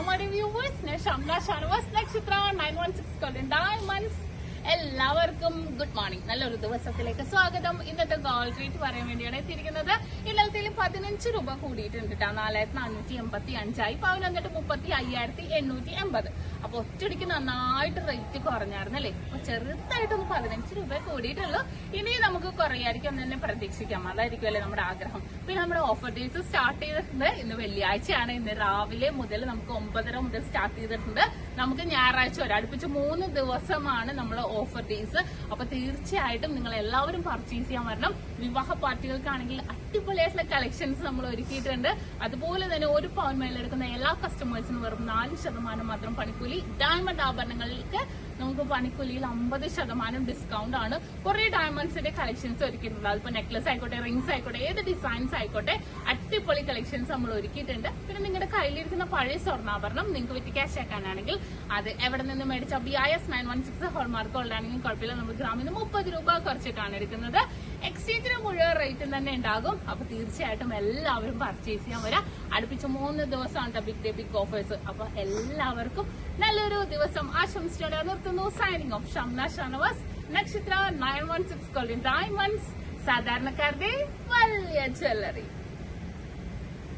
Hello, my viewers. SHAMNA, Nakshathra, 916 Golden Diamonds. എല്ലാവർക്കും good morning. നല്ലൊരു ദിവസത്തിലേക്ക് സ്വാഗതം. ഇന്നത്തെ ഗോൾഡ് റേറ്റ് പറയാൻ വേണ്ടിയാണ് എത്തിയിരിക്കുന്നത്. ഇന്നലത്തെ 15 രൂപ കൂടിയിട്ടുണ്ട് കേട്ടോ. 4485 പവൻ എന്നിട്ട് 35,880. അപ്പൊ ഒറ്റടിക്ക് നന്നായിട്ട് റേറ്റ് കുറഞ്ഞായിരുന്നല്ലേ. അപ്പൊ ചെറുതായിട്ടൊന്ന് 15 രൂപ കൂടിയിട്ടുള്ളൂ. ഇനി നമുക്ക് കുറയായിരിക്കും തന്നെ പ്രതീക്ഷിക്കാം. അതായിരിക്കുമല്ലേ നമ്മുടെ ആഗ്രഹം. പിന്നെ നമ്മുടെ ഓഫർ ഡേയ്സ് സ്റ്റാർട്ട് ചെയ്തിട്ടുണ്ട്. ഇന്ന് വെള്ളിയാഴ്ചയാണ്. ഇന്ന് രാവിലെ മുതൽ നമുക്ക് 9:30 മുതൽ സ്റ്റാർട്ട് ചെയ്തിട്ടുണ്ട്. നമുക്ക് ഞായറാഴ്ച വരെ അടുപ്പിച്ച് 3 ദിവസമാണ് നമ്മൾ ഓഫർ ഡേയ്സ്. അപ്പൊ തീർച്ചയായിട്ടും നിങ്ങൾ എല്ലാവരും പർച്ചേസ് ചെയ്യാൻ വരണം. വിവാഹ പാർട്ടികൾക്കാണെങ്കിൽ അടിപൊളിയായിട്ടുള്ള കളക്ഷൻസ് നമ്മൾ ഒരുക്കിയിട്ടുണ്ട്. അതുപോലെ തന്നെ ഒരു പവൻ മേലെടുക്കുന്ന എല്ലാ കസ്റ്റമേഴ്സിനും വെറും 4% മാത്രം പണിക്കൂലി. ഡയമണ്ട് ആഭരണങ്ങൾക്ക് നമുക്ക് പണിക്കൂലിയിൽ 50% ഡിസ്കൗണ്ട് ആണ്. കുറെ ഡയമണ്ട്സിന്റെ കളക്ഷൻസ് ഒരുക്കിയിട്ടുണ്ട്. അതിപ്പോ നെക്ലസ് ആയിക്കോട്ടെ, റിംഗ്സ് ആയിക്കോട്ടെ, ഏത് ഡിസൈൻസ് ആയിക്കോട്ടെ, അടിപൊളി കളക്ഷൻസ് നമ്മൾ ഒരുക്കിയിട്ടുണ്ട്. പിന്നെ നിങ്ങളുടെ കയ്യിലിരിക്കുന്ന പഴയ സ്വർണ്ണാഭരണം നിങ്ങൾക്ക് വിറ്റ് ക്യാഷ് ആക്കാനാണെങ്കിൽ അത് എവിടെ നിന്ന് മേടിച്ച PICS 916 ഹോൾമാർക്ക് ആണെങ്കിൽ കുഴപ്പമില്ല. നമ്മൾ ഗ്രാമിന് 30 രൂപ കുറച്ചിട്ടാണ് എടുക്കുന്നത്. എക്സ്ചേഞ്ചിന് മുഴുവൻ റേറ്റ് തന്നെ ഉണ്ടാകും. അപ്പൊ തീർച്ചയായിട്ടും എല്ലാവരും പർച്ചേസ് ചെയ്യാൻ വരാം. അടുപ്പിച്ച് 3 ദിവസമാണ് ബിഗ് ഡേ ബിഗ് ഓഫേഴ്സ്. അപ്പൊ എല്ലാവർക്കും നല്ലൊരു ദിവസം ആശംസിച്ചുകൊണ്ട് നിർത്തുന്നു. സൈനിങ് ഓഫ് ഷംന ഷാനവാസ്, നക്ഷത്ര 916 ഗോൾഡൻ ഡയമണ്ട്സ്, സാധാരണക്കാരുടെ വലിയ ജ്വല്ലറി.